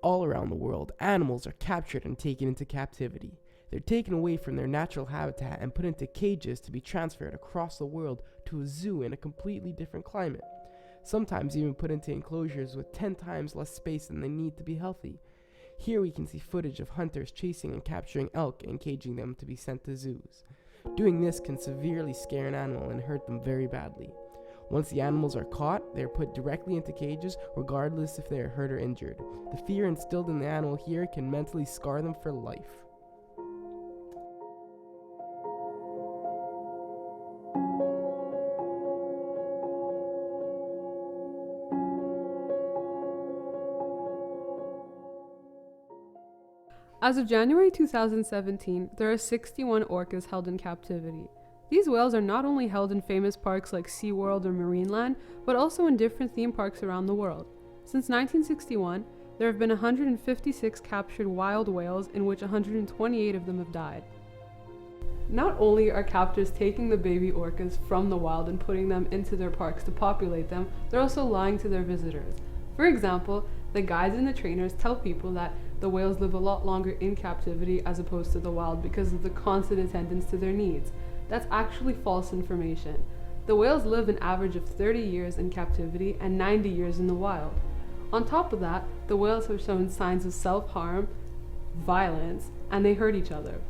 all around the world, animals are captured and taken into captivity. They're taken away from their natural habitat and put into cages to be transferred across the world to a zoo in a completely different climate. Sometimes even put into enclosures with 10 times less space than they need to be healthy. Here we can see footage of hunters chasing and capturing elk and caging them to be sent to zoos. Doing this can severely scare an animal and hurt them very badly. Once the animals are caught, they are put directly into cages regardless if they are hurt or injured. The fear instilled in the animal here can mentally scar them for life. As of January 2017, there are 61 orcas held in captivity. These whales are not only held in famous parks like SeaWorld or Marineland, but also in different theme parks around the world. Since 1961, there have been 156 captured wild whales, in which 128 of them have died. Not only are captors taking the baby orcas from the wild and putting them into their parks to populate them, they're also lying to their visitors. For example, the guides and the trainers tell people that the whales live a lot longer in captivity as opposed to the wild because of the constant attendance to their needs. That's actually false information. The whales live an average of 30 years in captivity and 90 years in the wild. On top of that, the whales have shown signs of self-harm, violence, and they hurt each other.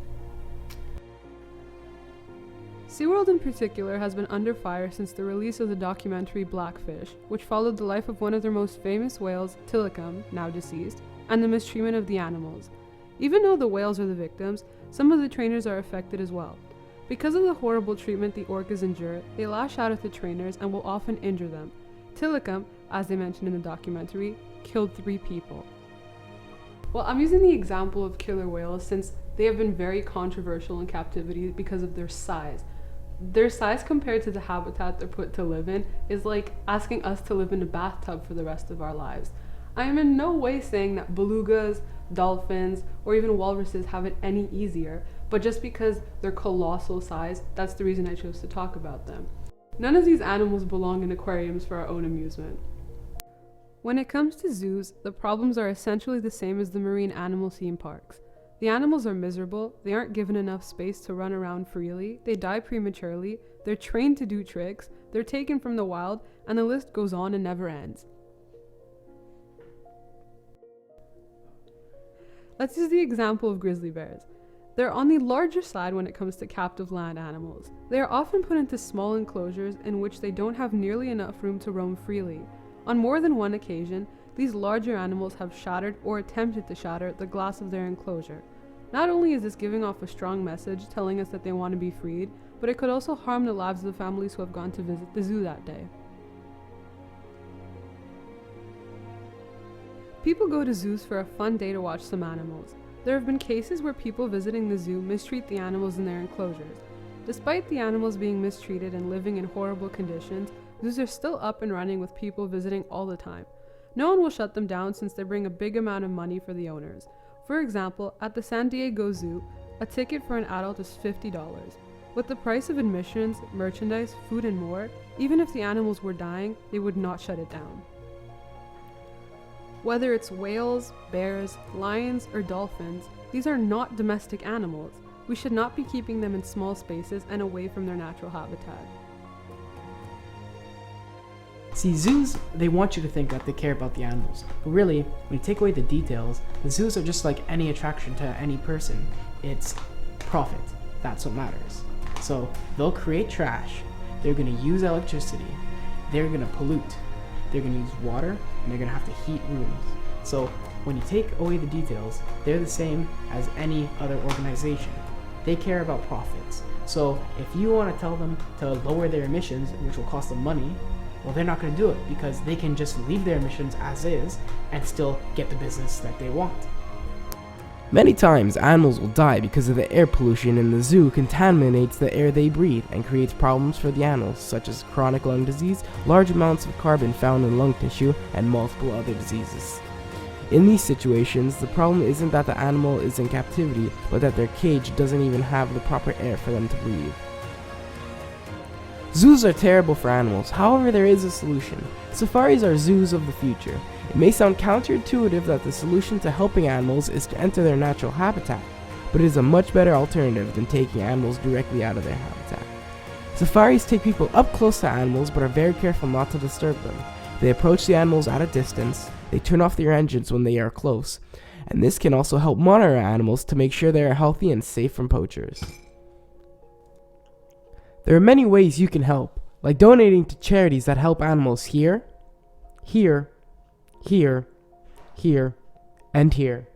SeaWorld in particular has been under fire since the release of the documentary Blackfish, which followed the life of one of their most famous whales, Tilikum, now deceased, and the mistreatment of the animals. Even though the whales are the victims, some of the trainers are affected as well. Because of the horrible treatment the orcas endure, they lash out at the trainers and will often injure them. Tilikum, as they mentioned in the documentary, killed 3 people. Well, I'm using the example of killer whales since they have been very controversial in captivity because of their size. Their size compared to the habitat they're put to live in is like asking us to live in a bathtub for the rest of our lives. I am in no way saying that belugas, dolphins, or even walruses have it any easier, but just because they're colossal size, that's the reason I chose to talk about them. None of these animals belong in aquariums for our own amusement. When it comes to zoos, the problems are essentially the same as the marine animal theme parks. The animals are miserable, they aren't given enough space to run around freely, they die prematurely, they're trained to do tricks, they're taken from the wild, and the list goes on and never ends. Let's use the example of grizzly bears. They're on the larger side when it comes to captive land animals. They are often put into small enclosures in which they don't have nearly enough room to roam freely. On more than one occasion, these larger animals have shattered or attempted to shatter the glass of their enclosure. Not only is this giving off a strong message telling us that they want to be freed, but it could also harm the lives of the families who have gone to visit the zoo that day. People go to zoos for a fun day to watch some animals. There have been cases where people visiting the zoo mistreat the animals in their enclosures. Despite the animals being mistreated and living in horrible conditions, zoos are still up and running with people visiting all the time. No one will shut them down since they bring a big amount of money for the owners. For example, at the San Diego Zoo, a ticket for an adult is $50. With the price of admissions, merchandise, food and more, even if the animals were dying, they would not shut it down. Whether it's whales, bears, lions, or dolphins, these are not domestic animals. We should not be keeping them in small spaces and away from their natural habitat. See, zoos, they want you to think that they care about the animals, but really, when you take away the details, the zoos are just like any attraction to any person. It's profit. That's what matters. So they'll create trash, they're going to use electricity, they're going to pollute, they're going to use water, and they're going to have to heat rooms. So when you take away the details, they're the same as any other organization. They care about profits. So if you want to tell them to lower their emissions, which will cost them money, well, they're not going to do it because they can just leave their emissions as is and still get the business that they want. Many times, animals will die because of the air pollution in the zoo contaminates the air they breathe and creates problems for the animals such as chronic lung disease, large amounts of carbon found in lung tissue, and multiple other diseases. In these situations, the problem isn't that the animal is in captivity, but that their cage doesn't even have the proper air for them to breathe. Zoos are terrible for animals, however there is a solution. Safaris are zoos of the future. It may sound counterintuitive that the solution to helping animals is to enter their natural habitat, but it is a much better alternative than taking animals directly out of their habitat. Safaris take people up close to animals but are very careful not to disturb them. They approach the animals at a distance, they turn off their engines when they are close, and this can also help monitor animals to make sure they are healthy and safe from poachers. There are many ways you can help, like donating to charities that help animals here, here, here, here, and here.